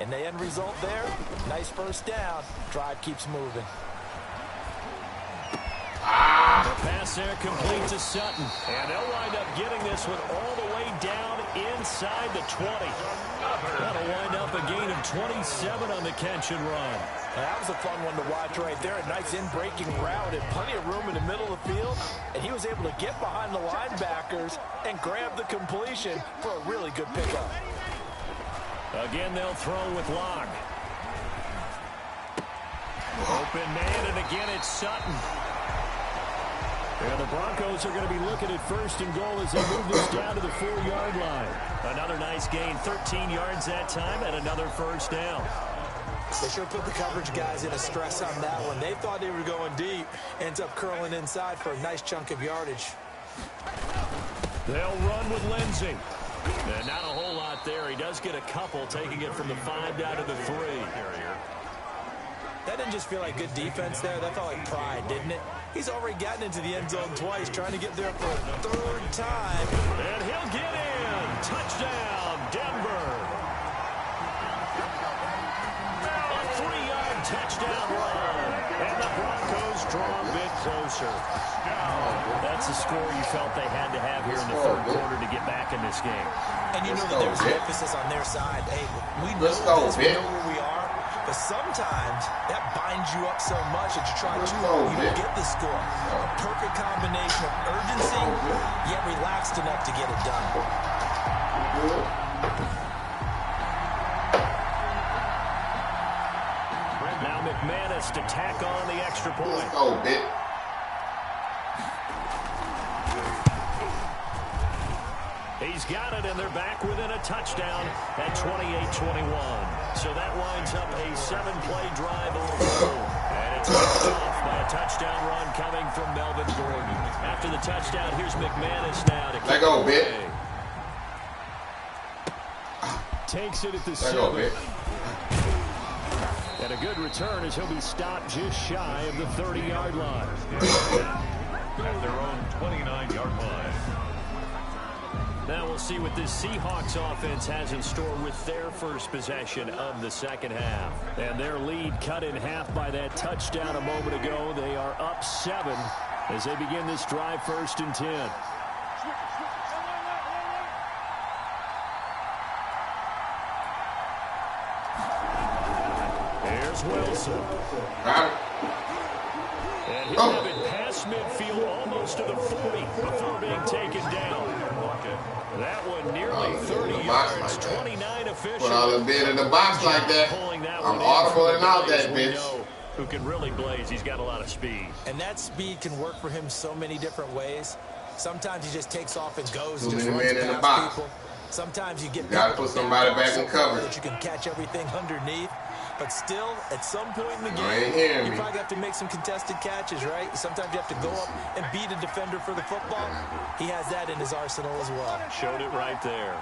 And the end result there, nice first down. Drive keeps moving. The pass there complete to Sutton. And they'll wind up getting this one all the way down inside the 20. That'll wind up a gain of 27 on the catch and run. That was a fun one to watch right there. A nice in-breaking route and plenty of room in the middle of the field. And he was able to get behind the linebackers and grab the completion for a really good pickup. Again, they'll throw with Locke. Open man, and again it's Sutton. And the Broncos are going to be looking at first and goal as they move this down to the 4-yard line. Another nice gain, 13 yards that time, and another first down. They sure put the coverage guys in a stress on that one. They thought they were going deep. Ends up curling inside for a nice chunk of yardage. They'll run with Lindsey. And not a whole lot there. He does get a couple, taking it from the 5 down to the 3. That didn't just feel like good defense there. That felt like pride, didn't it? He's already gotten into the end zone twice, trying to get there for a 3rd time. And he'll get in. Touchdown, Denver. A 3-yard touchdown run. And the Broncos draw a bit closer. That's a score you felt they had to have here in the 3rd quarter to get back in this game. And you know that there's an emphasis on their side. Hey, we know this, we know where we are. But sometimes that binds you up so much that you try too hard, you don't get the score. A perfect combination of urgency, yet relaxed enough to get it done. Now McManus to tack on the extra point. He's got it, and they're back within a touchdown at 28-21. So that winds up a 7-play drive overall. And it's kicked off by a touchdown run coming from Melvin Gordon. After the touchdown, here's McManus now to kick it away. Takes it at the 7. And a good return as he'll be stopped just shy of the 30-yard line. At their own 29-yard line. Now we'll see what this Seahawks offense has in store with their first possession of the second half. And their lead cut in half by that touchdown a moment ago. They are up 7 as they begin this drive 1st and 10. Here's Wilson. And he'll have it past midfield almost to the 40 before being taken down. That one nearly 30 yards, 29 officials. Put all the bid in the box like that. I'm audible and out that bitch. Who can really blaze. He's got a lot of speed. And that speed can work for him so many different ways. Sometimes he just takes off and goes. Too just many runs men in the past box. people. Sometimes you get got to put somebody back in cover. That you can catch everything underneath. But still, at some point in the game, you probably have to make some contested catches, right? Sometimes you have to go up and beat a defender for the football. He has that in his arsenal as well. Showed it right there.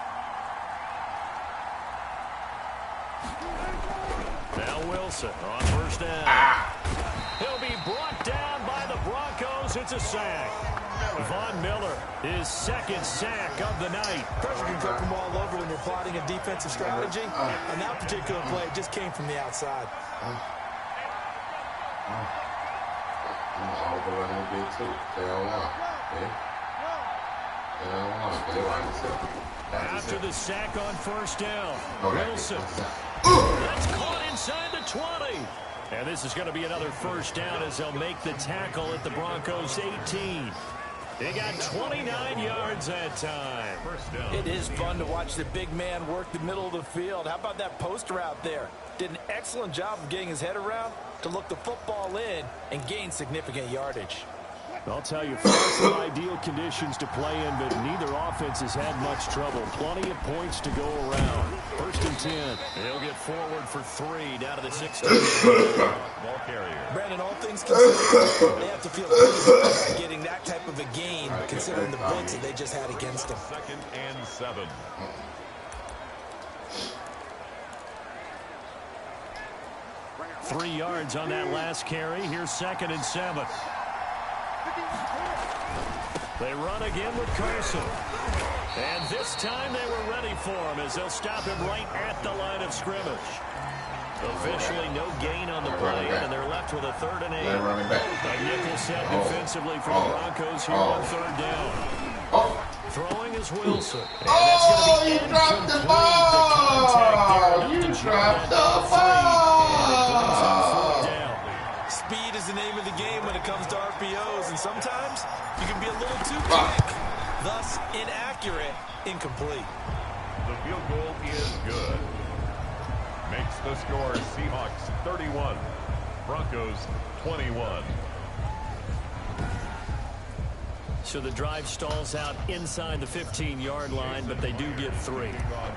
Now Wilson on 1st down. He'll be brought down by the Broncos. It's a sack. Von Miller, his 2nd sack of the night. Pressure can come from all over when you're plotting a defensive strategy. On that particular play, it just came from the outside. After the sack on 1st down, Wilson. That's caught inside the 20. And this is going to be another 1st down as they'll make the tackle at the Broncos' 18. They got 29 yards that time. It is fun to watch the big man work the middle of the field. How about that post route there? Did an excellent job of getting his head around to look the football in and gain significant yardage. I'll tell you, far from ideal conditions to play in, but neither offense has had much trouble. Plenty of points to go around. 1st and 10. He'll get forward for 3 down to the 16. Ball carrier. Brandon, all things considered, they have to feel pretty good getting that type of a gain, considering the blitz that they just had against them. 2nd and 7. Three yards on that last carry. Here's 2nd and 7. They run again with Carson. And this time they were ready for him as they'll stop him right at the line of scrimmage. Officially no gain on the play, and they're left with a 3rd and 8. A nickel set defensively for the Broncos here on 3rd down. Throwing is Wilson. And that's going to be you dropped the ball! You dropped the ball! Speed is the name of the game when it comes to RPOs, and sometimes you can be a little too quick. Thus, inaccurate, incomplete. The field goal is good. Makes the score Seahawks 31, Broncos 21. So the drive stalls out inside the 15-yard line, but they do get 3.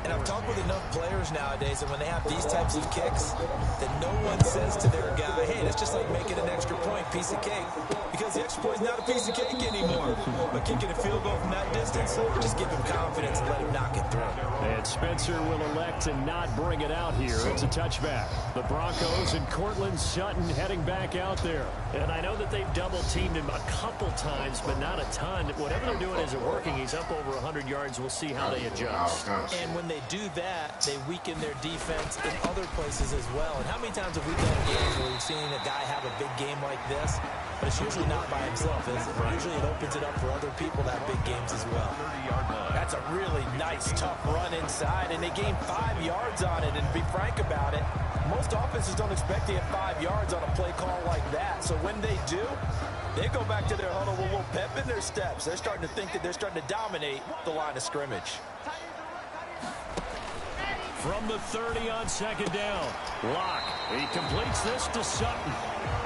And I've talked with enough players nowadays, and when they have these types of kicks, that no one says to their guy, hey, that's just like making an extra point, piece of cake. Because the extra point is not a piece of cake anymore. But kicking a field goal from that distance, just give him confidence and let him knock it through. And Spencer will elect to not bring it out here. It's a touchback. The Broncos and Cortland Sutton heading back out there. And I know that they've double-teamed him a couple times, but not a ton. Whatever they're doing isn't working. He's up over 100 yards. We'll see how they adjust. And when they do that, they weaken their defense in other places as well. And how many times have we done games where we've seen a guy have a big game like this? But it's usually not by himself, is it? Usually it opens it up for other people to have big games as well. That's a really nice, tough run inside, and they gained 5 yards on it. And to be frank about it, most offenses don't expect to get 5 yards on a play call like that. So when they do, they go back to their huddle with a little pep in their steps. They're starting to think that they're starting to dominate the line of scrimmage. From the 30 on 2nd down, Locke. He completes this to Sutton.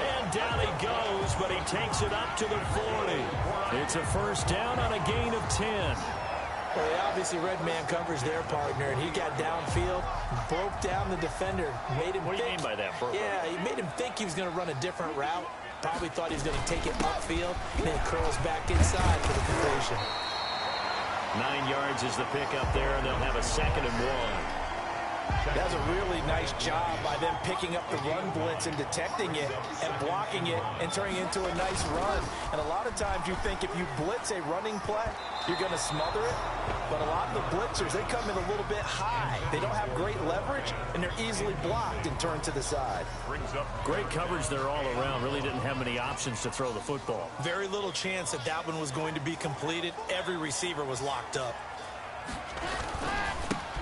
And down he goes, but he takes it up to the 40. It's a 1st down on a gain of 10. Well, he obviously read man coverage their partner, and he got downfield, broke down the defender, made him What do you mean by that, Burke? Yeah, he made him think he was going to run a different route. Probably thought he was going to take it upfield, and then curls back inside for the completion. 9 yards is the pickup there, and they'll have a 2nd and 1. That's a really nice job by them picking up the run blitz and detecting it and blocking it and turning it into a nice run. And a lot of times you think if you blitz a running play, you're going to smother it. But a lot of the blitzers, they come in a little bit high. They don't have great leverage, and they're easily blocked and turned to the side. Great coverage there all around. Really didn't have many options to throw the football. Very little chance that that one was going to be completed. Every receiver was locked up.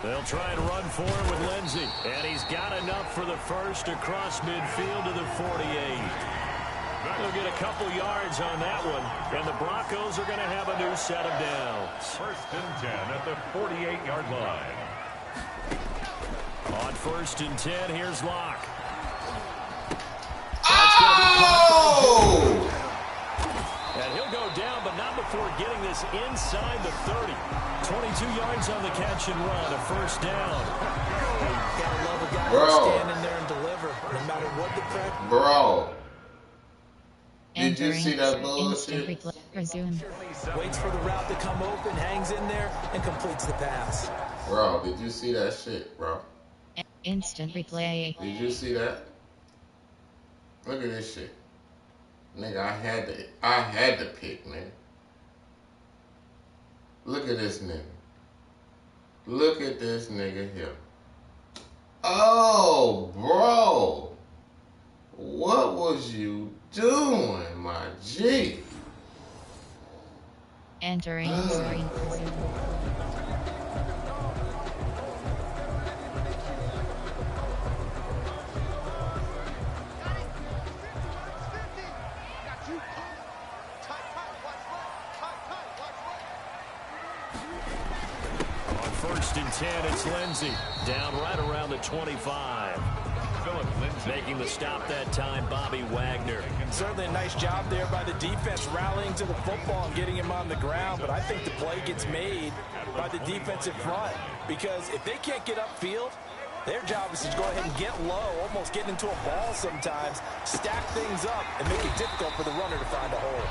They'll try and run for it with Lindsey. And he's got enough for the 1st across midfield to the 48. They'll get a couple yards on that one. And the Broncos are going to have a new set of downs. 1st and 10 at the 48-yard line. On 1st and 10, here's Locke. Oh! And he'll go down, but not before getting this inside the 30. 22 yards on the catch and run, a 1st down. You gotta love a guy who's standing there and deliver, no matter what the pressure. Bro. Did you see that bullshit? Waits for the route to come open, hangs in there, and completes the pass. Bro, did you see that shit, bro? Instant replay. Did you see that? Look at this shit. Nigga, I had to pick, nigga. Look at this nigga. Look at this nigga here. Oh, bro. What was you doing, my G? Entering screen. On 1st and 10, it's Lindsey. Down right around the 25. Making the stop that time, Bobby Wagner. Certainly a nice job there by the defense rallying to the football and getting him on the ground, but I think the play gets made by the defensive front because if they can't get upfield, their job is to go ahead and get low, almost get into a ball sometimes, stack things up, and make it difficult for the runner to find a hole.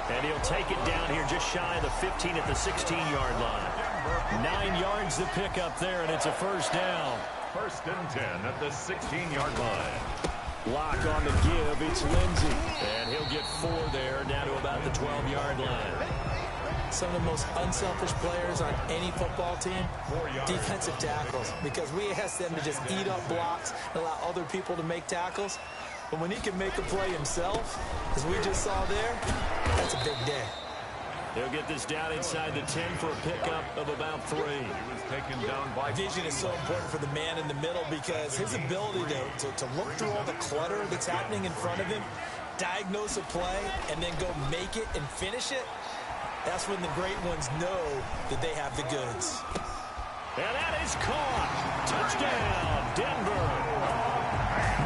And he'll take it down here just shy of the 15 at the 16-yard line. 9 yards the pickup there, and it's a 1st down. 1st and 10 at the 16-yard line. Lock on the give, it's Lindsey. And he'll get 4 there, down to about the 12-yard line. some of the most unselfish players on any football team? Defensive tackles, because we ask them to just eat up blocks and allow other people to make tackles. But when he can make a play himself, as we just saw there, that's a big day. They'll get this down inside the 10 for a pickup of about 3. He was taken down by Vision is so important for the man in the middle because his ability to look through all the clutter that's happening in front of him, diagnose a play, and then go make it and finish it, that's when the great ones know that they have the goods. And that is caught. Touchdown, Denver.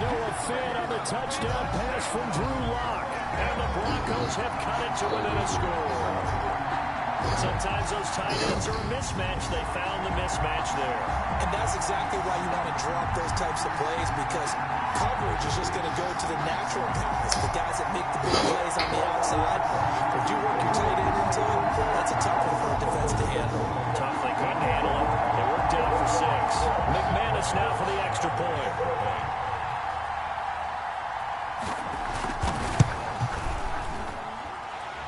Noah Fant on the touchdown pass from Drew Lock. And the Broncos have cut it to within a score. Sometimes those tight ends are a mismatch. They found the mismatch there. And that's exactly why you want to drop those types of plays, because coverage is just going to go to the natural guys, the guys that make the big plays on the outside. But you work your tight end into it, that's a tough one for a defense to handle. Tough, they couldn't handle it. They worked out for 6. McManus now for the extra point.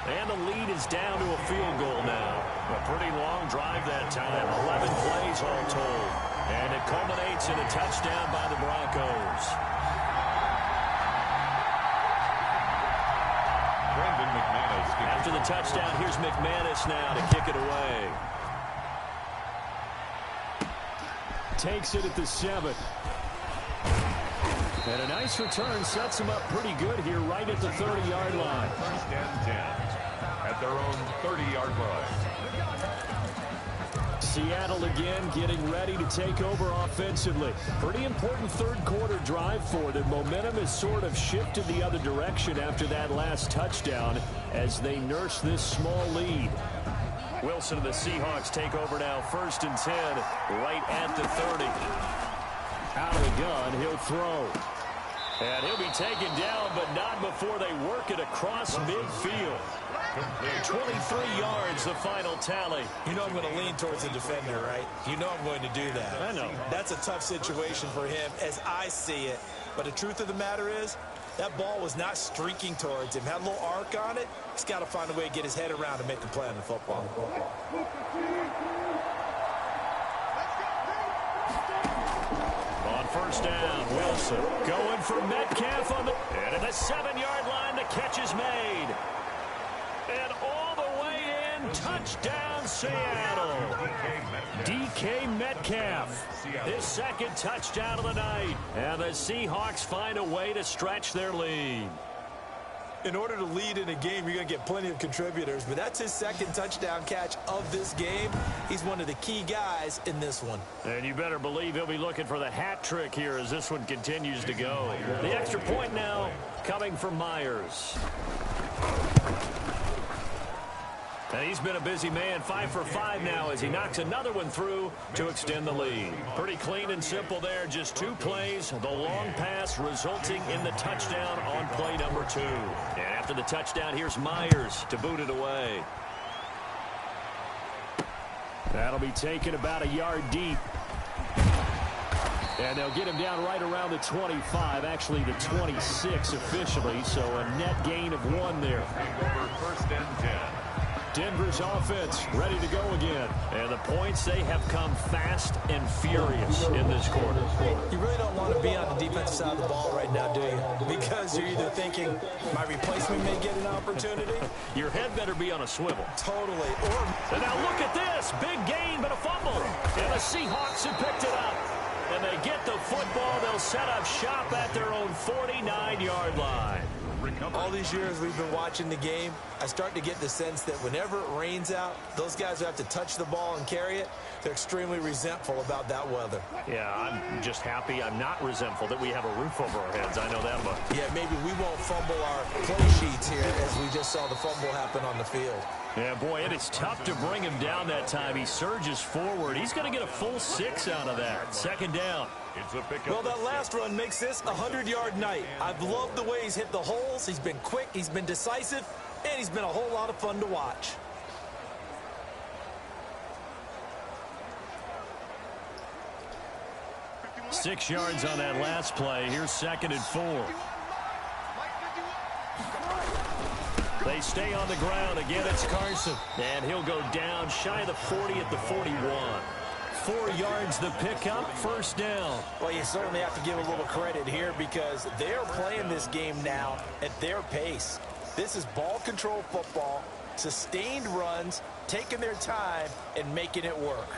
And the lead is down to a field goal now. A pretty long drive that time. 11 plays all told. And it culminates in a touchdown by the Broncos. Brandon McManus. After the touchdown, here's McManus now to kick it away. Takes it at the 7. And a nice return sets him up pretty good here right at the 30-yard line. First and 10 at their own 30-yard line. Seattle again getting ready to take over offensively. Pretty important third-quarter drive for them. Momentum has sort of shifted the other direction after that last touchdown as they nurse this small lead. Wilson and the Seahawks take over now, 1st and 10, right at the 30. Out of the gun, he'll throw. And he'll be taken down, but not before they work it across midfield. 23 yards, the final tally. You know I'm going to lean towards the defender, right? You know I'm going to do that. I know. That's a tough situation for him as I see it. But the truth of the matter is, that ball was not streaking towards him. Had a little arc on it. He's got to find a way to get his head around and make a play on the football. On 1st down, Wilson going for Metcalf on the... And at the 7-yard line, the catch is made. And all the way in, touchdown Seattle. DK Metcalf, his 2nd touchdown of the night. And the Seahawks find a way to stretch their lead. In order to lead in a game, you're going to get plenty of contributors, but that's his 2nd touchdown catch of this game. He's one of the key guys in this one. And you better believe he'll be looking for the hat trick here as this one continues to go. The extra point now coming from Myers. And he's been a busy man, 5 for 5 now as he knocks another one through to extend the lead. Pretty clean and simple there, just 2 plays. The long pass resulting in the touchdown on play number 2. And after the touchdown, here's Myers to boot it away. That'll be taken about a yard deep. And they'll get him down right around the 25, actually the 26 officially, so a net gain of 1 there. Over 1st and 10. Denver's offense ready to go again. And the points, they have come fast and furious in this quarter. You really don't want to be on the defensive side of the ball right now, do you? Because you're either thinking, my replacement may get an opportunity. Your head better be on a swivel. Totally. And now look at this. Big gain, but a fumble. And the Seahawks have picked it up. And they get the football. They'll set up shop at their own 49-yard line. All these years we've been watching the game, I start to get the sense that whenever it rains out, those guys who have to touch the ball and carry it, they're extremely resentful about that weather. Yeah, I'm just happy I'm not resentful that we have a roof over our heads. I know that much. Yeah, maybe we won't fumble our play sheets here as we just saw the fumble happen on the field. Yeah, boy, it is tough to bring him down that time. He surges forward. He's going to get a full 6 out of that. 2nd down. Well, that last run makes this a 100-yard night. I've loved the way he's hit the holes. He's been quick, he's been decisive, and he's been a whole lot of fun to watch. Six yards on that last play. Here's 2nd and 4. They stay on the ground. Again, it's Carson. And he'll go down shy of the 40 at the 41. 4 yards the pickup, first down. Well, you certainly have to give a little credit here because they're playing this game now at their pace. This is ball control football, sustained runs, taking their time and making it work.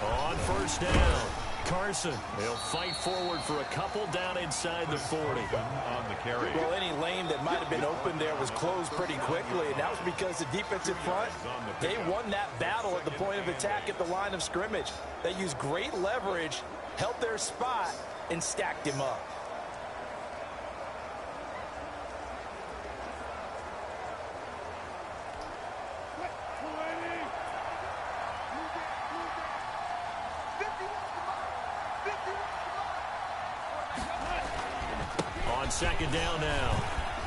On first down, Carson. He'll fight forward for a couple down inside the 40. On the carry. Well, any lane that might have been open there was closed pretty quickly, and that was because the defensive front, they won that battle at the point of attack at the line of scrimmage. They used great leverage, held their spot, and stacked him up. On second down now,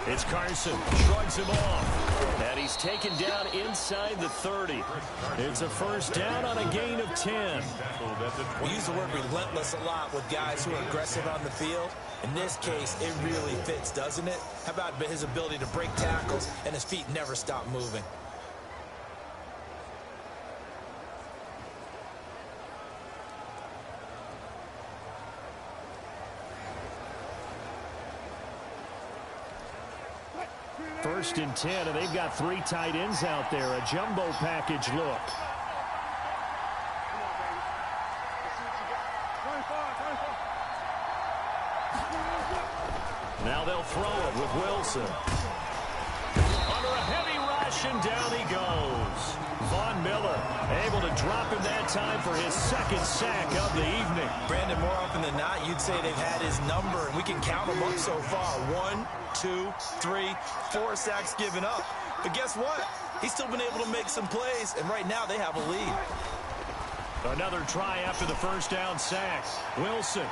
it's Carson. Shrugs him off. And he's taken down inside the 30. It's a first down on a gain of 10. We use the word relentless a lot with guys who are aggressive on the field. In this case, it really fits, doesn't it? How about his ability to break tackles and his feet never stop moving? First and 10, and they've got 3 tight ends out there. A jumbo package look. Now they'll throw it with Wilson. Under a heavy rush, and down he goes. Von Miller able to drop him that time for his second sack of the evening. Brandon, more often than not, you'd say they've had his number, and we can count them up so far. 1, 2, 3, 4 sacks given up. But guess what? He's still been able to make some plays, and right now they have a lead. Another try after the first down sack. Wilson.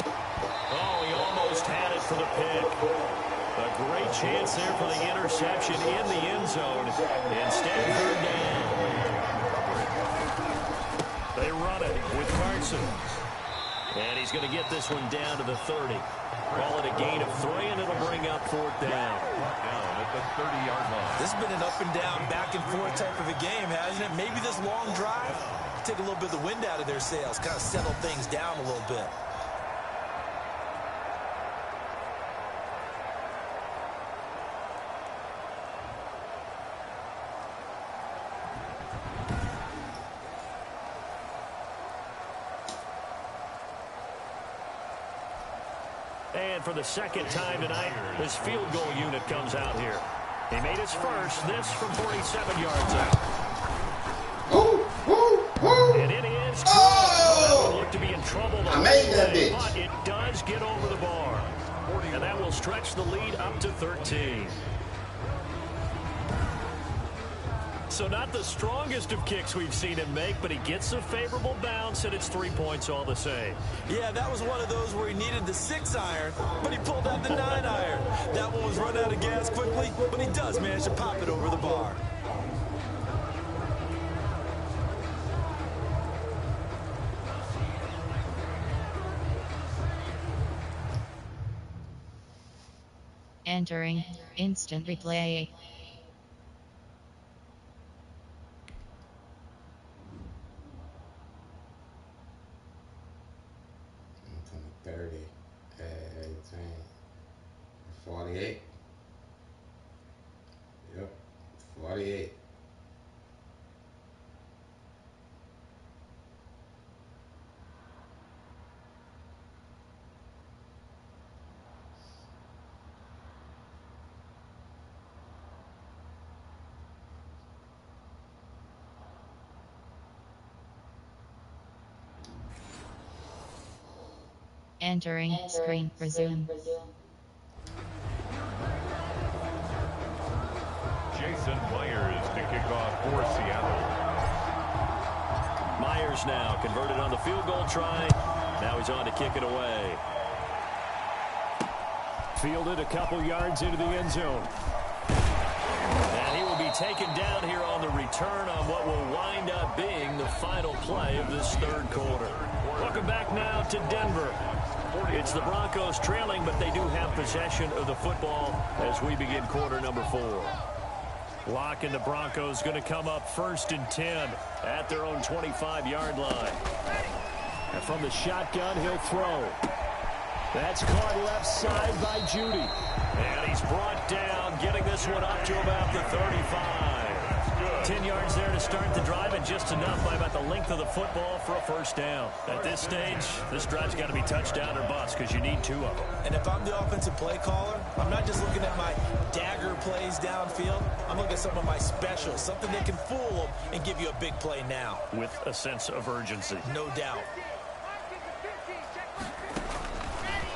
Oh, he almost had it for the pick. A great chance there for the interception in the end zone. Instead, third down. They run it with Carson. And he's going to get this one down to the 30. Call it a gain of 3, and it'll bring up fourth down. Down at the 30-yard line. This has been an up and down, back and forth type of a game, hasn't it? Maybe this long drive take a little bit of the wind out of their sails, kind of settle things down a little bit. And for the second time tonight, this field goal unit comes out here. He made his first, this from 47 yards out. And it is good. That would look to be in trouble. I made that bitch. But it does get over the bar. And that will stretch the lead up to 13. So not the strongest of kicks we've seen him make, but he gets a favorable bounce, and it's 3 points all the same. Yeah, that was one of those where he needed the 6-iron, but he pulled out the 9-iron. That one was run out of gas quickly, but he does manage to pop it over the bar. Entering instant replay. From 30, 48. Yep, 48. Entering screen resume. Jason Myers to kick off for Seattle. Myers now converted on the field goal try. Now he's on to kick it away. Fielded a couple yards into the end zone. And he will be taken down here on the return on what will wind up being the the final play of this third quarter. Welcome back now to Denver. It's the Broncos trailing, but they do have possession of the football as we begin quarter number 4. Lock and the Broncos going to come up 1st and 10 at their own 25-yard line. And from the shotgun, he'll throw. That's caught left side by Judy. And he's brought down, getting this one up to about the 35. 10 yards there to start the drive, and just enough by about the length of the football for a first down. At this stage, this drive's got to be touchdown or bust because you need 2 of them. And if I'm the offensive play caller, I'm not just looking at my dagger plays downfield. I'm looking at some of my specials, something that can fool them and give you a big play now. With a sense of urgency. No doubt.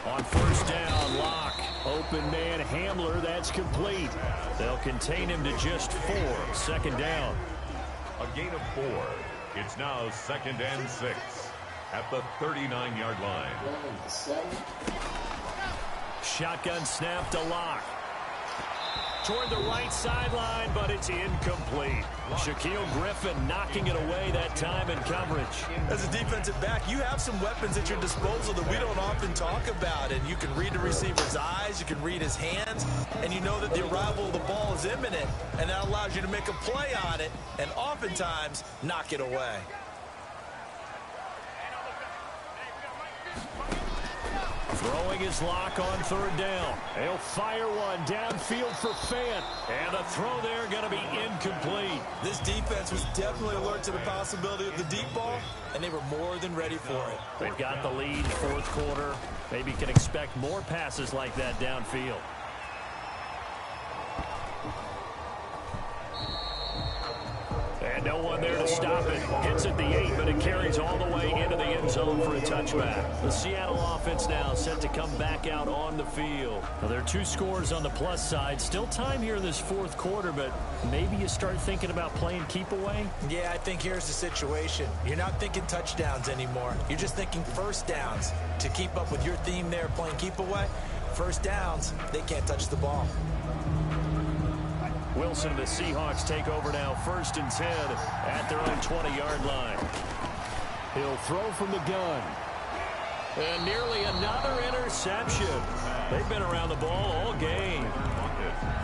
On first down, Lock. Open man Hamler, that's complete. They'll contain him to just 4. Second down. A gain of 4. It's now 2nd and 6 at the 39-yard line. Shotgun snap to Lock. Toward the right sideline, but it's incomplete. Shaquille Griffin knocking it away that time in coverage. As a defensive back, you have some weapons at your disposal that we don't often talk about. And you can read the receiver's eyes, you can read his hands, and you know that the arrival of the ball is imminent. And that allows you to make a play on it and oftentimes knock it away. Throwing his Lock on 3rd down. He'll fire one downfield for Fant. And a throw there going to be incomplete. This defense was definitely alert to the possibility of the deep ball, and they were more than ready for it. They've got the lead 4th quarter. Maybe can expect more passes like that downfield. And no one there to stop it. Hits at the 8, but it carries all the way into the end zone for a touchback. The Seattle offense now set to come back out on the field. Now, there are 2 scores on the plus side. Still time here in this 4th quarter, but maybe you start thinking about playing keep away? Yeah, I think here's the situation. You're not thinking touchdowns anymore. You're just thinking first downs. To keep up with your theme there, playing keep away, first downs, they can't touch the ball. Wilson and the Seahawks take over now 1st and 10 at their own 20-yard line. He'll throw from the gun. And nearly another interception. They've been around the ball all game.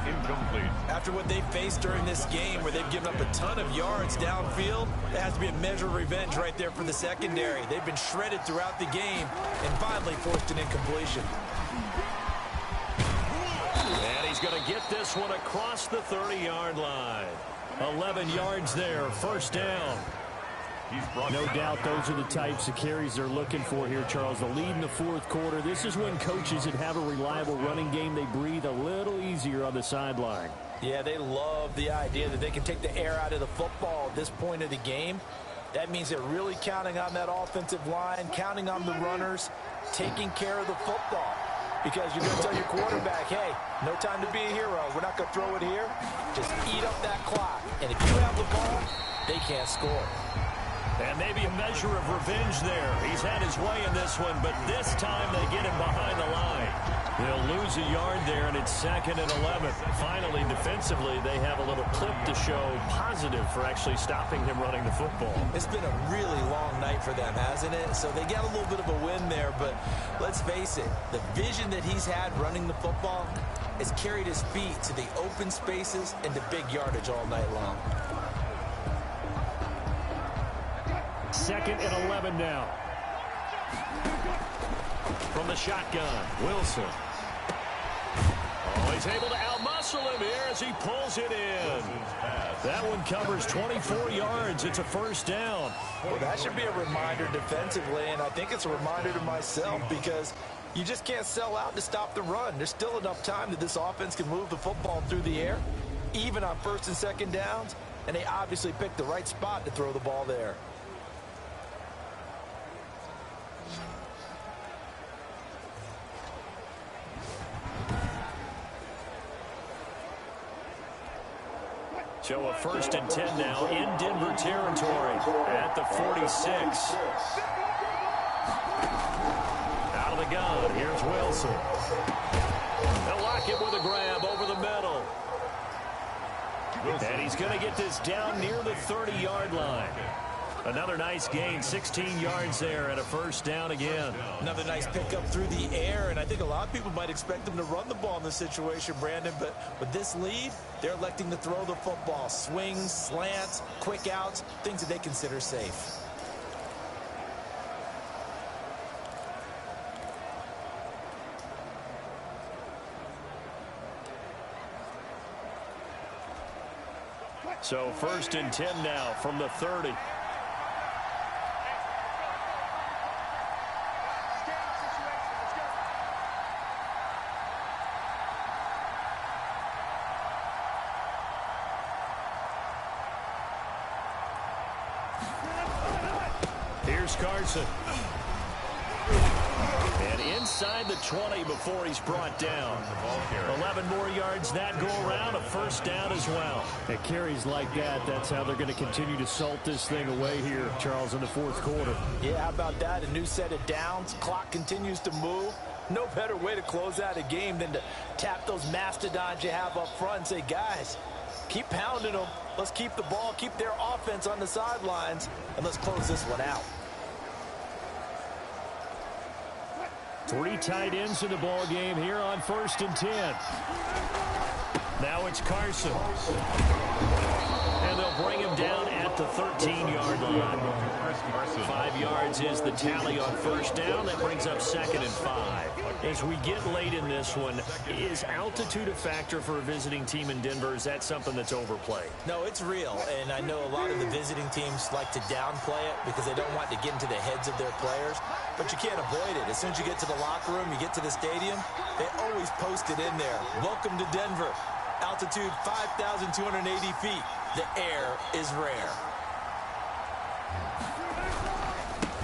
Incomplete. After what they faced during this game where they've given up a ton of yards downfield, there has to be a measure of revenge right there for the secondary. They've been shredded throughout the game and finally forced an incompletion. And he's going to get this one across the 30-yard line. 11 yards there, first down. No doubt those are the types of carries they're looking for here, Charles. The lead in the 4th quarter. This is when coaches that have a reliable running game, they breathe a little easier on the sideline. Yeah, they love the idea that they can take the air out of the football at this point of the game. That means they're really counting on that offensive line, counting on the runners, taking care of the football. Because you're going to tell your quarterback, hey, no time to be a hero. We're not going to throw it here. Just eat up that clock. And if you have the ball, they can't score. And maybe a measure of revenge there. He's had his way in this one, but this time they get him behind the line. They'll lose a yard there, and it's 2nd and 11. Finally, defensively, they have a little clip to show positive for actually stopping him running the football. It's been a really long night for them, hasn't it? So they got a little bit of a win there, but let's face it, the vision that he's had running the football has carried his feet to the open spaces and to big yardage all night long. 2nd and 11 now. From the shotgun, Wilson. Oh, he's able to outmuscle him here as he pulls it in. That one covers 24 yards. It's a first down. Well, that should be a reminder defensively, and I think it's a reminder to myself because you just can't sell out to stop the run. There's still enough time that this offense can move the football through the air, even on 1st and 2nd downs, and they obviously picked the right spot to throw the ball there. So a 1st and 10 now in Denver territory at the 46. Out of the gun, here's Wilson. They'll lock it with a grab over the middle. And he's going to get this down near the 30-yard line. Another nice gain, 16 yards there and a first down again. Another nice pickup through the air, and I think a lot of people might expect them to run the ball in this situation, Brandon, but with this lead, they're electing to throw the football. Swings, slants, quick outs, things that they consider safe. So 1st and 10 now from the 30. Here's Carson. And inside the 20 before he's brought down. 11 more yards that go around, a first down as well. At carries like that, that's how they're going to continue to salt this thing away here, Charles, in the 4th quarter. Yeah, how about that? A new set of downs. Clock continues to move. No better way to close out a game than to tap those mastodons you have up front and say, guys, keep pounding them. Let's keep the ball, keep their offense on the sidelines, and let's close this one out. 3 tight ends in the ball game here on 1st and 10. Now it's Carson. And they'll bring him down at the 13-yard line. 5 yards is the tally on first down. That brings up 2nd and 5. As we get late in this one, is altitude a factor for a visiting team in Denver? Is that something that's overplayed? No, it's real, and I know a lot of the visiting teams like to downplay it because they don't want to get into the heads of their players, but you can't avoid it. As soon as you get to the locker room, you get to the stadium, they always post it in there. Welcome to Denver. Altitude 5,280 feet. The air is rare.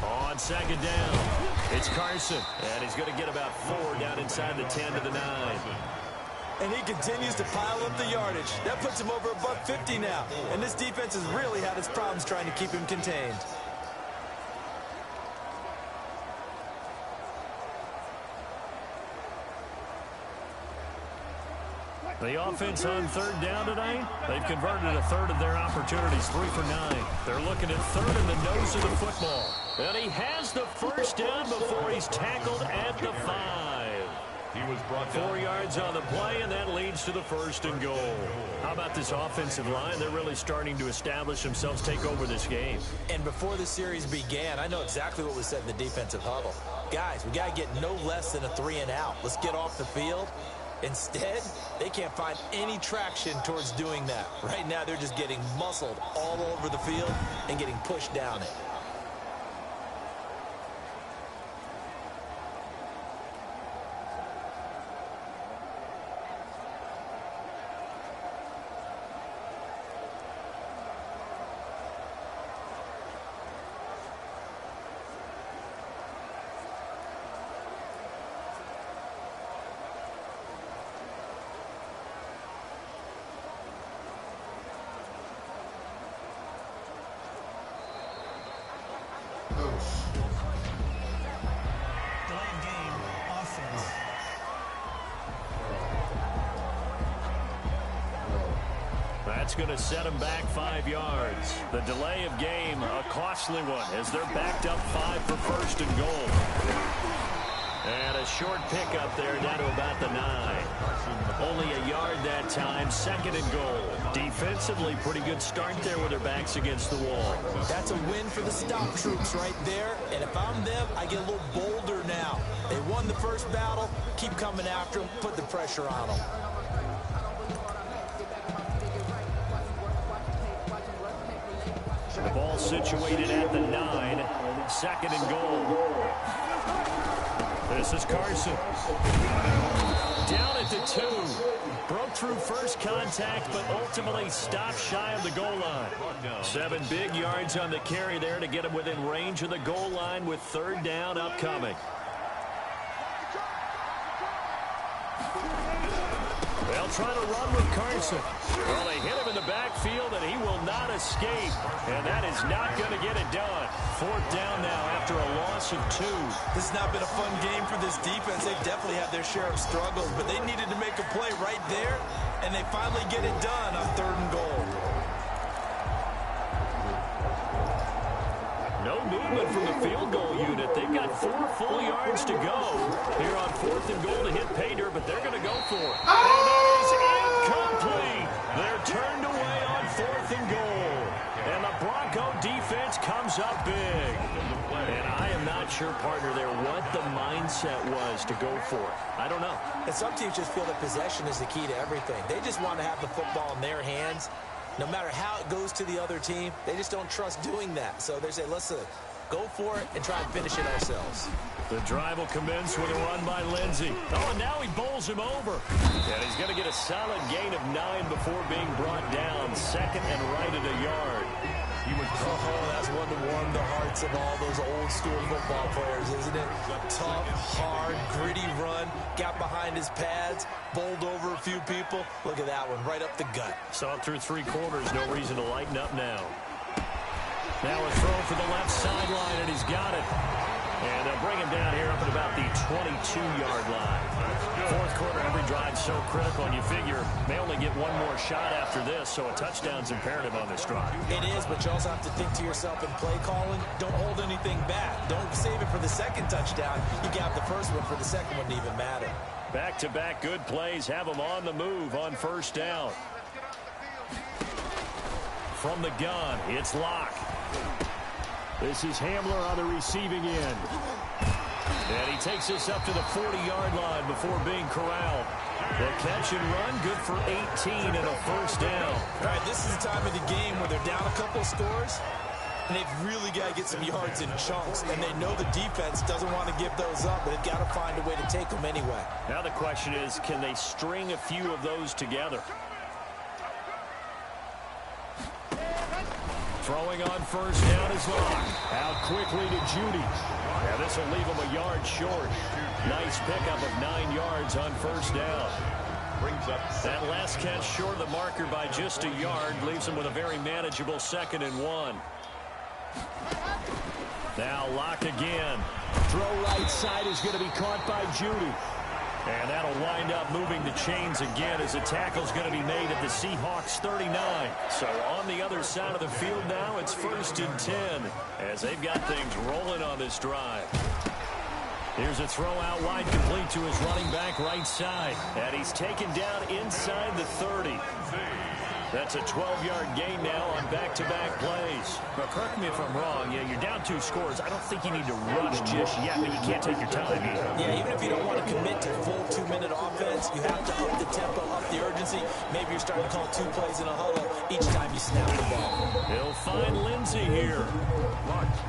On 2nd down, it's Carson, and he's going to get about 4 down inside the 10 to the 9. And he continues to pile up the yardage. That puts him over $150 now. And this defense has really had its problems trying to keep him contained. The offense on 3rd down tonight, they've converted a third of their opportunities, 3 for 9. They're looking at 3rd in the nose of the football. And he has the first down before he's tackled at the 5. He was brought down. 4 yards on the play, and that leads to the 1st and goal. How about this offensive line? They're really starting to establish themselves, take over this game. And before the series began, I know exactly what was said in the defensive huddle. Guys, we got to get no less than a 3 and out. Let's get off the field. Instead, they can't find any traction towards doing that. Right now, they're just getting muscled all over the field and getting pushed down it. That's going to set them back 5 yards. The delay of game, a costly one, as they're backed up 5 for 1st and goal. And a short pickup there down to about the 9. Only a yard that time, 2nd and goal. Defensively, pretty good start there with their backs against the wall. That's a win for the stop troops right there. And if I'm them, I get a little bolder now. They won the first battle. Keep coming after them. Put the pressure on them. The ball situated at the 9. 2nd and goal. This is Carson. Down at the 2. Broke through first contact, but ultimately stopped shy of the goal line. 7 big yards on the carry there to get him within range of the goal line with 3rd down upcoming. They'll try to run with Carson. Well, they hit him in the backfield, and he will not escape. And that is not going to get it done. 4th down now after a loss of 2. This has not been a fun game for this defense. They've definitely had their share of struggles, but they needed to make a play right there, and they finally get it done on 3rd and goal. movement from the field goal unit. They've got 4 full yards to go here on 4th and goal to hit pay dirt, but they're going to go for it. And that is incomplete. They're turned away on 4th and goal. And the Bronco defense comes up big. And I am not sure, partner, there what the mindset was to go for it. I don't know. And some teams just feel that possession is the key to everything. They just want to have the football in their hands. No matter how it goes to the other team, they just don't trust doing that. So they say, let's go for it and try and finish it ourselves. The drive will commence with a run by Lindsey. Oh, and now he bowls him over. And he's going to get a solid gain of 9 before being brought down. Second and right at a yard. That's one to warm the hearts of all those old school football players, isn't it? Tough, hard, gritty run. Got behind his pads, bowled over a few people. Look at that one, right up the gut. Saw it through 3 quarters. No reason to lighten up now. Now a throw for the left sideline, and he's got it. And they'll bring him down here up at about the 22-yard line. 4th quarter, every drive so critical, and you figure they only get one more shot after this, so a touchdown's imperative on this drive. It is, but you also have to think to yourself in play calling, don't hold anything back. Don't save it for the second touchdown. You got the first one for the second one to even matter. Back-to-back good plays have them on the move on 1st down. From the gun, it's Locke. This is Hamler on the receiving end. And he takes us up to the 40-yard line before being corralled. The catch and run, good for 18 and a 1st down. All right, this is the time of the game where they're down a couple of scores, and they've really got to get some yards in chunks. And they know the defense doesn't want to give those up, but they've got to find a way to take them anyway. Now the question is, can they string a few of those together? Throwing on 1st down is Locke. Out quickly to Judy. Now this will leave him a yard short. Nice pickup of 9 yards on 1st down. Brings up that last catch short of the marker by just a yard. Leaves him with a very manageable 2nd and 1. Now Locke again. Throw right side is going to be caught by Judy. And that'll wind up moving the chains again as the tackle's going to be made at the Seahawks 39. So on the other side of the field now, it's 1st and 10 as they've got things rolling on this drive. Here's a throw out wide complete to his running back right side. And he's taken down inside the 30. That's a 12-yard gain now on back-to-back plays. But correct me if I'm wrong. Yeah, you're down 2 scores. I don't think you need to rush just yet, but you can't take your time either. Yeah, even if you don't want to commit to full 2-minute offense, you have to up the tempo, up the urgency. Maybe you're starting to call 2 plays in a huddle each time you snap the ball. He'll find Lindsey here.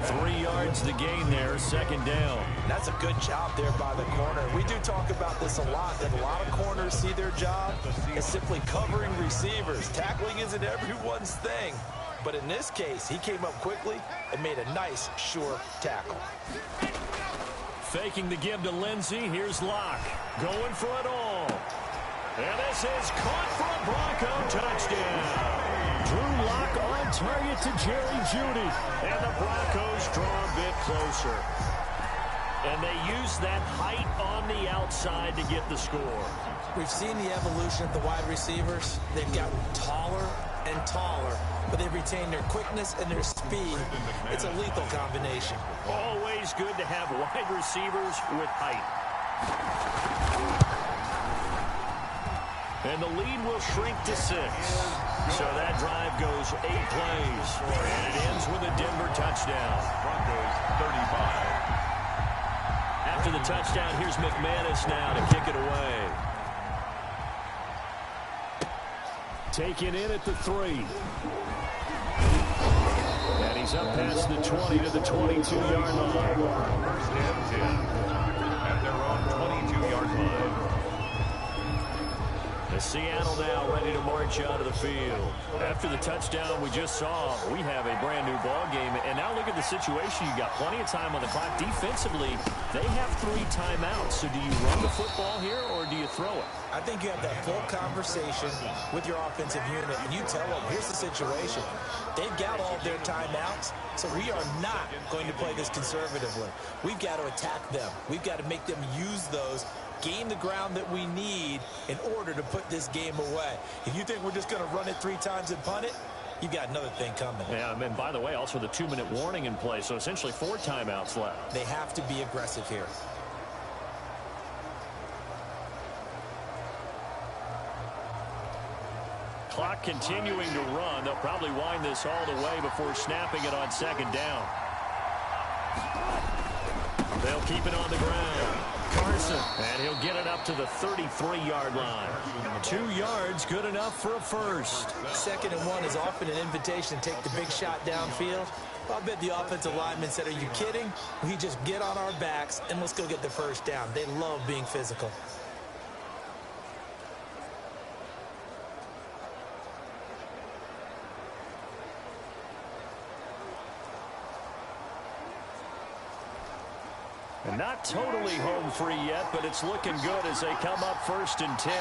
3 yards to gain there, 2nd down. That's a good job there by the corner. We do talk about this a lot, that a lot of corners see their job as simply covering receivers. Tackling isn't everyone's thing. But in this case, he came up quickly and made a nice, sure tackle. Faking the give to Lindsey. Here's Locke. Going for it all. And this is caught for a Bronco touchdown. Drew Locke on target to Jerry Judy. And the Broncos draw a bit closer. And they use that height on the outside to get the score. We've seen the evolution of the wide receivers. They've gotten taller and taller, but they've retained their quickness and their speed. It's a lethal combination. Always good to have wide receivers with height. And the lead will shrink to 6. So that drive goes 8 plays. And it ends with a Denver touchdown. Broncos 35. After the touchdown, here's McManus now to kick it away. Taken in at the 3. And he's up past the 20 to the 22-yard line. 1st and 10 at their own 22-yard line. The Seattle now ready to march out of the field. After the touchdown we just saw, we have a brand new ball game. And now look at the situation. You got plenty of time on the clock. Defensively, they have 3 timeouts. So do you run the football here or do you throw it? I think you have that full conversation with your offensive unit, and you tell them, here's the situation. They've got all their timeouts, so we are not going to play this conservatively. We've got to attack them. We've got to make them use those, gain the ground that we need in order to put this game away. If you think we're just going to run it 3 times and punt it, you got another thing coming. Yeah, and by the way, also the 2-minute warning in play, so essentially 4 timeouts left. They have to be aggressive here. Clock continuing to run. They'll probably wind this all the way before snapping it on 2nd down. They'll keep it on the ground. Carson, and he'll get it up to the 33-yard line. 2 yards, good enough for a first. 2nd and 1 is often an invitation to take the big shot downfield. I bet the offensive lineman said, are you kidding? We just get on our backs and let's go get the first down. They love being physical. And not totally home free yet, but it's looking good as they come up 1st and 10.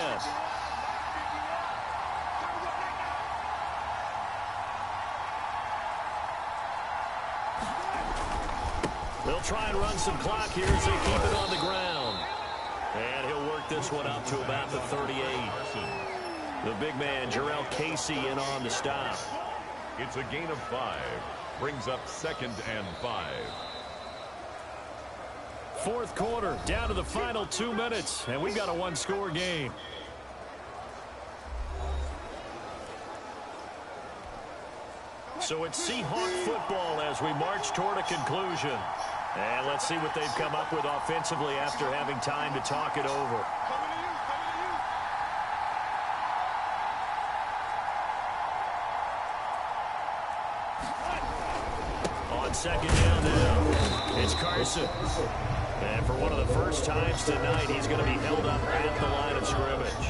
They'll try and run some clock here as they keep it on the ground. And he'll work this one up to about the 38. The big man, Jarrell Casey, in on the stop. It's a gain of 5. Brings up 2nd and 5. 4th quarter, down to the final 2 minutes, and we've got a 1-score game. So it's Seahawk football as we march toward a conclusion. And let's see what they've come up with offensively after having time to talk it over. On 2nd down now, it's Carson. And for one of the first times tonight, he's going to be held up at the line of scrimmage.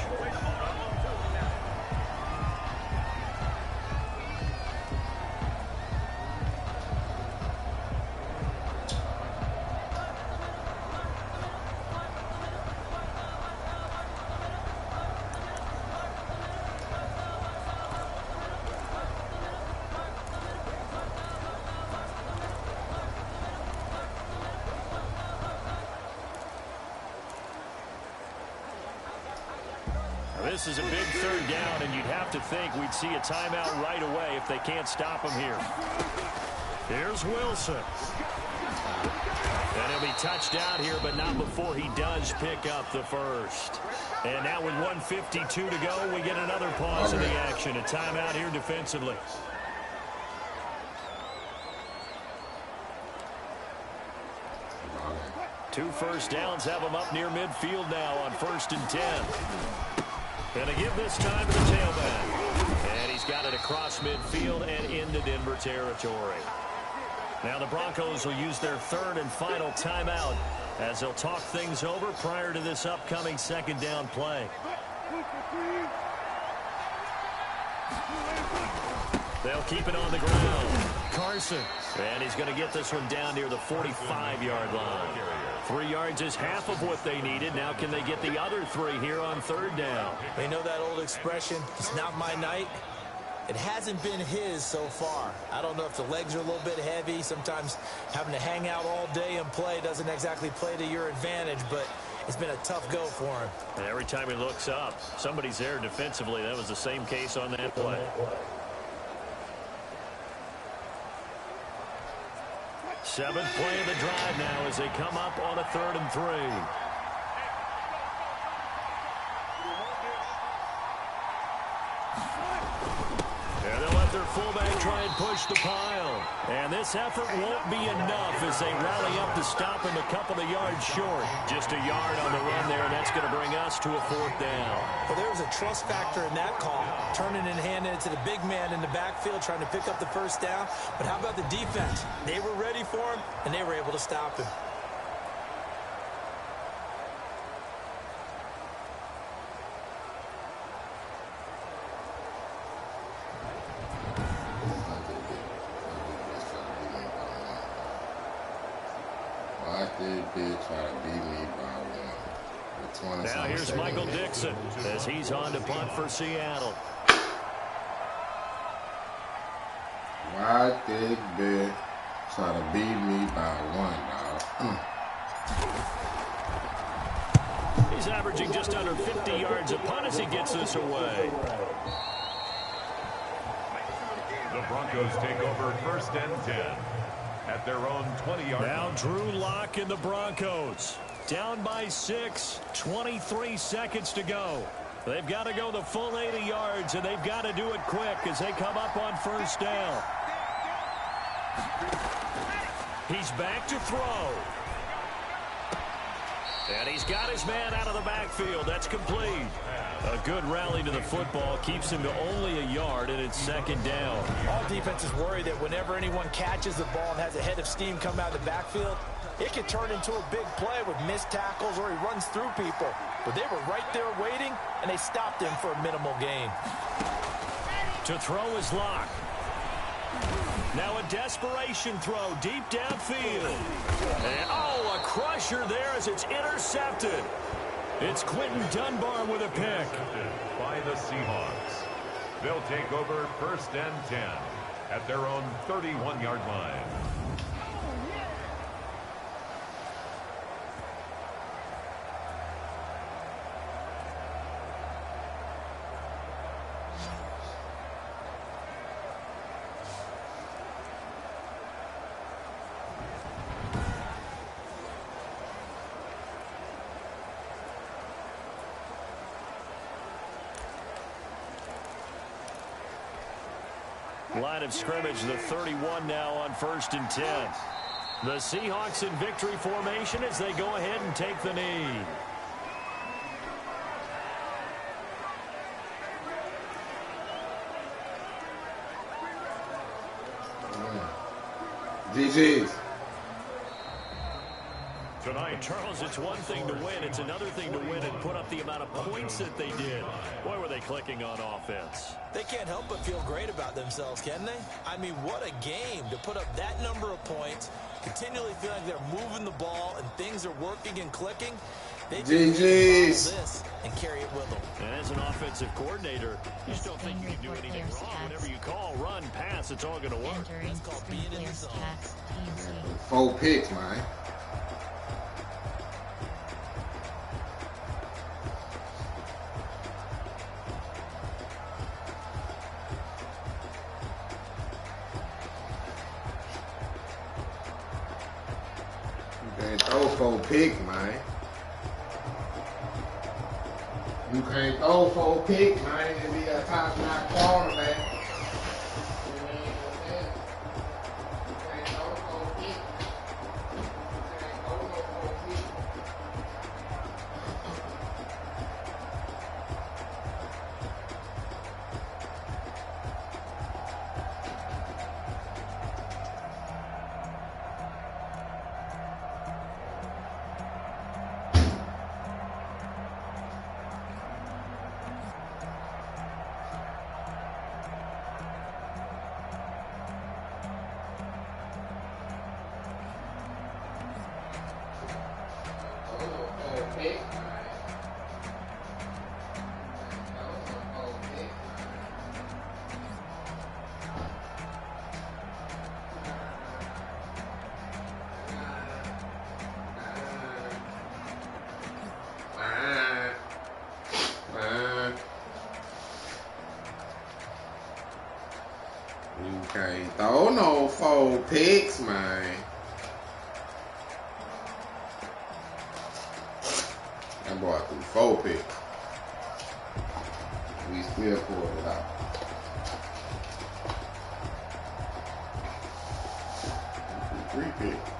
This is a big 3rd down, and you'd have to think we'd see a timeout right away if they can't stop him here. Here's Wilson. And he'll be touched out here, but not before he does pick up the first. And now with 1:52 to go, we get another pause in the action. A timeout here defensively. Two first downs have him up near midfield now on 1st and 10. Gonna give this time to the tailback. And he's got it across midfield and into Denver territory. Now the Broncos will use their 3rd and final timeout as they'll talk things over prior to this upcoming 2nd down play. They'll keep it on the ground. Carson. And he's going to get this one down near the 45-yard line. 3 yards is half of what they needed. Now can they get the other 3 here on 3rd down? They know that old expression, it's not my night. It hasn't been his so far. I don't know if the legs are a little bit heavy. Sometimes having to hang out all day and play doesn't exactly play to your advantage, but it's been a tough go for him. And every time he looks up, somebody's there defensively. That was the same case on that play. Seventh play of the drive now as they come up on a 3rd and 3. And they'll let their fullback try and push the pile. And this effort won't be enough as they rally up to stop him a couple of yards short. Just a yard on the run there, and that's going to bring us to a 4th down. Well, there was a trust factor in that call, turning and handing it to the big man in the backfield, trying to pick up the first down. But how about the defense? They were ready for him, and they were able to stop him. Now here's Michael Dixon as he's on to punt for Seattle. Why did Big try to beat me by 1, dog? He's averaging just under 50 yards a punt as he gets this away. the Broncos take over 1st and 10 at their own 20-yard line. Now Drew Lock and the Broncos. Down by 6, 23 seconds to go. They've got to go the full 80 yards, and they've got to do it quick as they come up on 1st down. He's back to throw. And he's got his man out of the backfield. That's complete. A good rally to the football keeps him to only a yard, and it's 2nd down. All defenses worry that whenever anyone catches the ball and has a head of steam come out of the backfield, it can turn into a big play with missed tackles or he runs through people. But they were right there waiting, and they stopped him for a minimal gain. To throw is Lock. Now a desperation throw deep downfield. And, oh, a crusher there as it's intercepted. It's Quentin Dunbar with a pick. By the Seahawks. They'll take over 1st and 10 at their own 31-yard line. Line of scrimmage, the 31 now on 1st and 10. The Seahawks in victory formation as they go ahead and take the knee. GG's. Tonight, Charles, it's one thing to win. It's another thing to win and put up the amount of points that they did. Boy, were they clicking on offense. They can't help but feel great about themselves, can they? I mean, what a game to put up that number of points, continually feel like they're moving the ball and things are working and clicking. They just this and carry it with them. And as an offensive coordinator, you just don't think you can do anything wrong. Whatever you call, run, pass, it's all going to work. That's called being in the zone. 4 picks, man. Throw 4 picks, man. You can't throw 4 picks, man, and be a top-notch quarterback. You can't throw 4 picks. You can't throw no 4 picks. You can't throw no 4 picks, man. That boy threw 4 picks. We still pulled it out. 3 picks.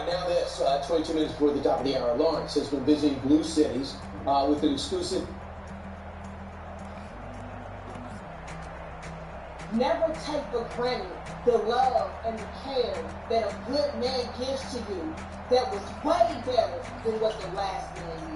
right, now this, 22 minutes before the top of the hour, Lawrence has been visiting blue cities with an exclusive. Never take for granted the love and the care that a good man gives to you that was way better than what the last man used.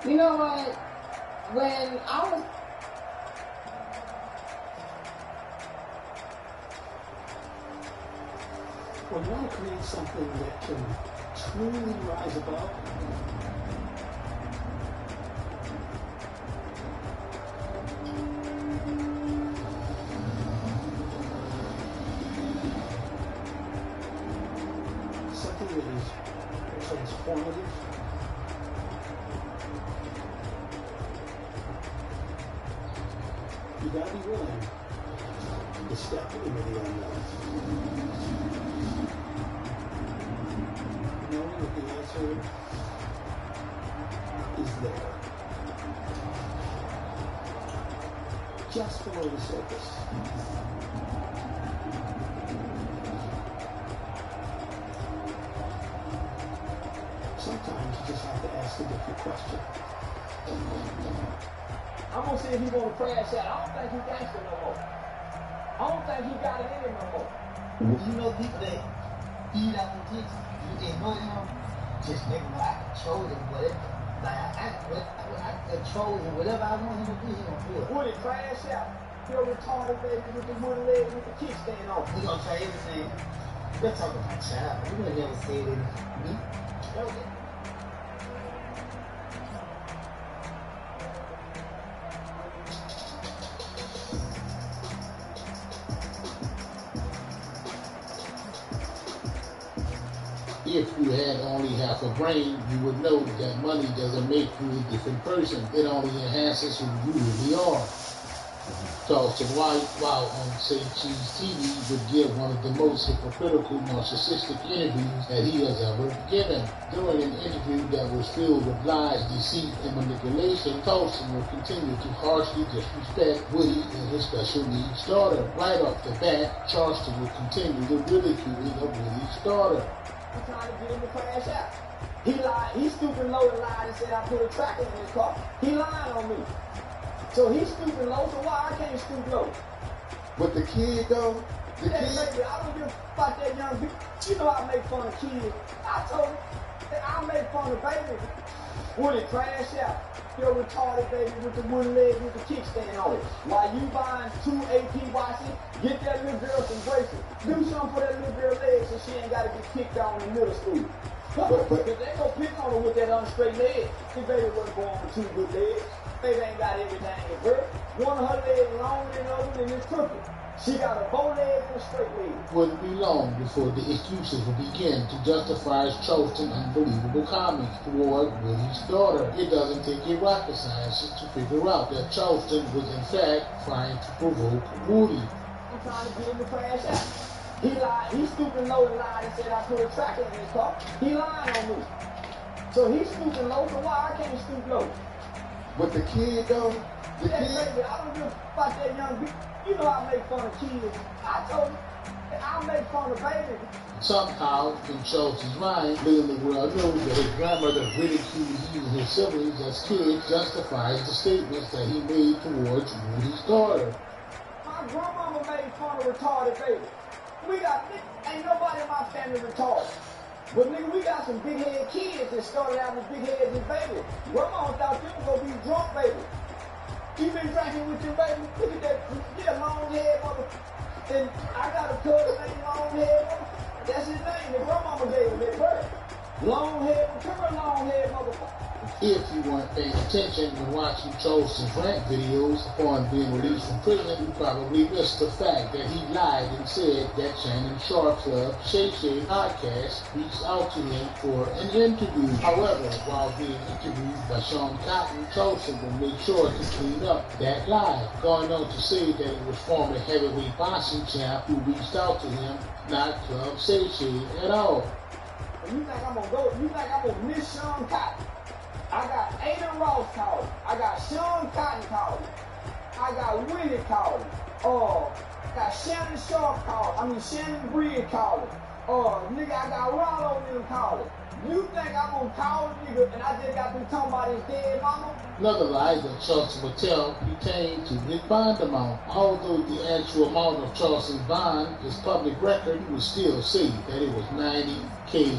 You know what? When I was When you want to create something that can truly rise above, something that is transformative, you gotta be willing to step into the unknown. Knowing that the answer is there. Just below the surface. Sometimes you just have to ask a different question. I'm gonna see if he wanna crash out. I don't think he gangster no more. I don't think he got it in him no more. You know people that eat out the kitchen, you enjoy them, just make them I control them, whatever. Like I control him, whatever I want him to do, he gonna do it. Would it crash out? You're retarded baby with the wooden leg with the kickstand on. He gonna try everything. You're talking about child. You would never say that to me. Okay. If you had only half a brain, you would know that money doesn't make you a different person. It only enhances who you really are. Charleston White, while on Say Cheese TV, would give one of the most hypocritical, narcissistic interviews that he has ever given. During an interview that was filled with lies, deceit, and manipulation, Charleston will continue to harshly disrespect Woody and his special needs daughter. Right off the bat, Charleston will continue the ridiculing of Woody's daughter. I'm trying to get him to crash out. He lied. He stupid low and lied and said I put a tracker in his car. He lying on me. So he's stupid low, so why I can't stoop low? But the kid though, Baby, I don't give a fuck that young bitch. You know I make fun of kids. I told him that I make fun of babies. Would it crash out? You're retarded baby with the wooden leg with the kickstand on it. While you buying 2 AP watches, get that little girl some bracelets. Do something for that little girl leg so she ain't got to get kicked out in middle school. But they go pick on her with that unstraight leg. The baby wasn't born with 2 good legs. Baby ain't got everything in her. One of her legs longer than the other and it's crooked. She got a bow leg and a straight leg. Wouldn't be long before the excuses would begin to justify Charleston's unbelievable comments toward Woody's daughter. It doesn't take a rocket scientist to figure out that Charleston was in fact trying to provoke Woody. I'm trying to get him to crash out. He lied. He stupid low and lied and said I put a tracker in his car. He lying on me. So he's stupid low, so why I can't stoop low? But the kid though, Baby, I don't give a fuck that young bitch. You know I make fun of kids. I told him that I make fun of babies. Somehow, in Charleston's mind, letting the world know that his grandmother ridiculed he and his siblings as kids justifies the statements that he made towards Woody's daughter. My grandmama made fun of retarded babies. Ain't nobody in my family retarded. But nigga, we got some big head kids that started out with big heads as babies. Grandma thought them was gonna be drunk babies. You been drinking with your baby? Look at that, yeah, long head mother. And I got a cousin named Long Head mother. That's his name. The grandmama gave him that birth. Long head, come on, long head motherfucker. If you weren't paying attention when watching Charleston's rant videos upon being released from prison, you probably missed the fact that he lied and said that Shannon Sharp's Shay Shay podcast reached out to him for an interview. However, while being interviewed by Sean Cotton, Charleston will make sure to clean up that lie, going on to say that it was former heavyweight boxing champ who reached out to him, not Club Shay Shay at all. You think I'm gonna go? You think I'm gonna miss Sean Cotton? I got Aiden Ross calling. I got Sean Cotton calling. I got Willie calling. I got Shannon Sharp calling. Shannon Breed calling. Nigga, I got Rollo and them calling. You think I'm gonna call a nigga and I just got to talking about his dead mama? Another lie that Charleston would tell pertained to his bond amount. Although the actual amount of Charleston's bond is public record, he would still say that it was $90K.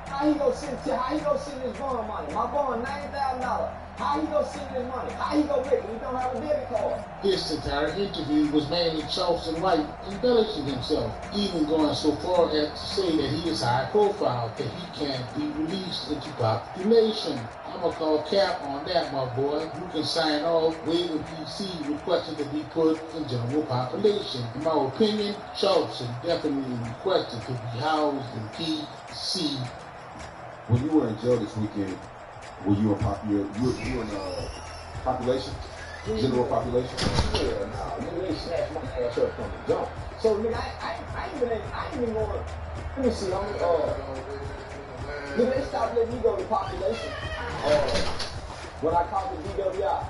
How he gonna send his bond money? My bond $90,000. How he gonna send his money? How he gonna make it? He don't have a debit card. This entire interview was mainly Charleston White embellishing himself, even going so far as to say that he is high profile, that he can't be released into population. I'm gonna call cap on that, my boy. You can sign off waiving PC requested to be put in general population. In my opinion, Charleston definitely requested to be housed in PC. When you were in jail this weekend, were you in population? General population? Yeah, nah, nigga, they snatched my ass up from the jump. So, nigga, I ain't been going. Let me see, nigga, they stopped letting me go to population. When I called the DWI.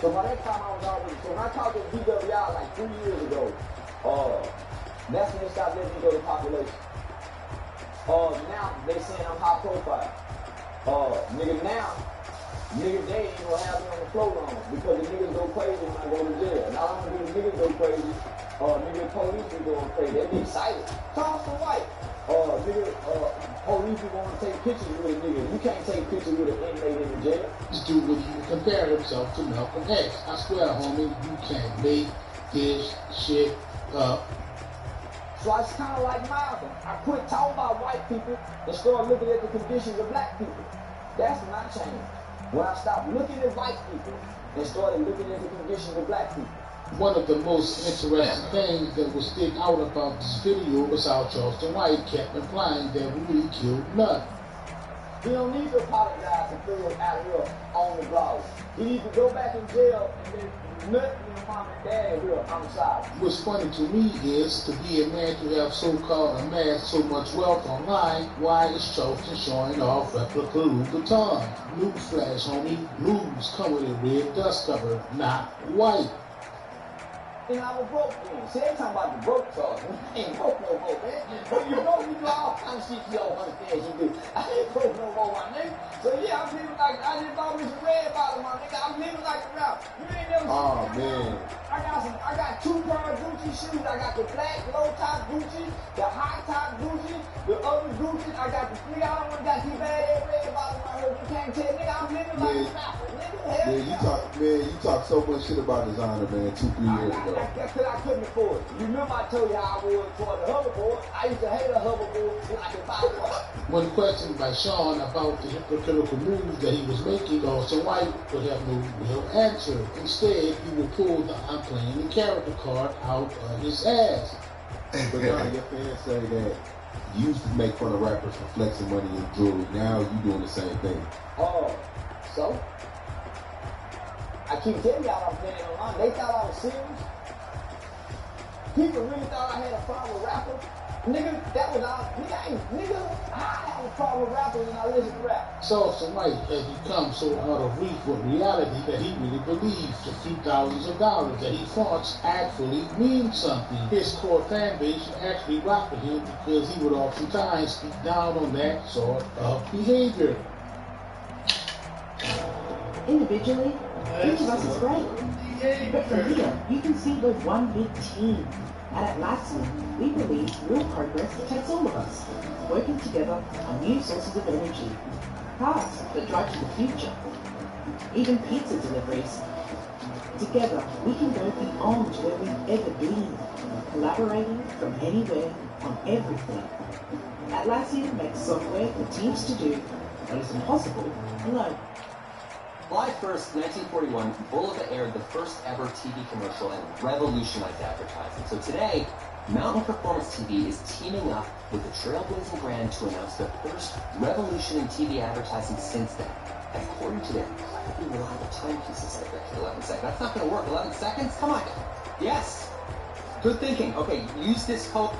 So by that time I was already. So when I called the DWI like 3 years ago, that's when they stopped letting me go to population. Now they saying I'm high profile. Nigga, they ain't gonna have me on the floor long because the niggas go crazy when I go to jail. Not only do the niggas go crazy, nigga, police be going crazy. They be excited. Charleston White. Police be gonna take pictures with a nigga. You can't take pictures with an inmate in the jail. This dude would even compare himself to Malcolm X. I swear, homie, you can't make this shit up. So it's kind of like Malcolm. I quit talking about white people and started looking at the conditions of black people. That's when I changed. When I stopped looking at white people and started looking at the conditions of black people. One of the most interesting things that would stick out about this video was how Charleston White kept implying that we really killed Nut. He don't need to apologize to feel out here on the blog. He needs to go back in jail and then Nut and mom and dad here on the side. What's funny to me is to be a man to have so-called amassed so much wealth online, why is Charleston showing off replica Louis Vuitton? Newsflash, homie, blues come with a red dust cover, not white. And I was broke then. See, they talking about the broke charge. I ain't broke no more, man. When you broke, you do all kind of shit you don't understand you do. I ain't broke no more, my nigga. So yeah, I'm living like, I just bought me some red bottle, my nigga. I'm living like a rap. You ain't never seen me. I got 2 pair of Gucci shoes. I got the black low top Gucci, the high top Gucci, the other Gucci. I got the nigga, I don't want to got too bad red bottle right here. You can't tell, nigga, I'm living like a rapper. You talk so much shit about designer, man, 2-3 years ago. That's because I couldn't afford it. You remember I told you how I was for the hoverboard? I used to hate a hoverboard so I could buy one. When questioned by Sean about the hypocritical moves that he was making, Charleston White would have no real answer. Instead, he would pull the I'm playing the character card out of his ass. But now your fans say that you used to make fun of rappers for flexing money in jewelry. Now you doing the same thing. So? I keep telling y'all I'm playing online. They thought I was serious. People really thought I had a problem with rappers. Nigga, that was all. Nigga, I have a problem with rappers and I listen to rap. Charleston White has become so out of reach with reality that he really believes the few thousands of dollars that he flaunts actually means something. His core fan base should actually rock with him because he would oftentimes speak down on that sort of behavior. Individually, each of us is great. But from here, you can see we're one big team. At Atlassian, we believe real progress takes all of us, working together on new sources of energy, paths that drive to the future, even pizza deliveries. Together, we can go beyond where we've ever been, collaborating from anywhere on everything. Atlassian makes software for teams to do what is impossible alone. July 1st, 1941, Bulova aired the first ever TV commercial and revolutionized advertising. So today, Mountain Performance TV is teaming up with the trailblazing brand to announce the first revolution in TV advertising since then. And according to their incredibly reliable timepieces, I bet 11 seconds. That's not going to work. 11 seconds? Come on. Yes. Good thinking. Okay, use this code.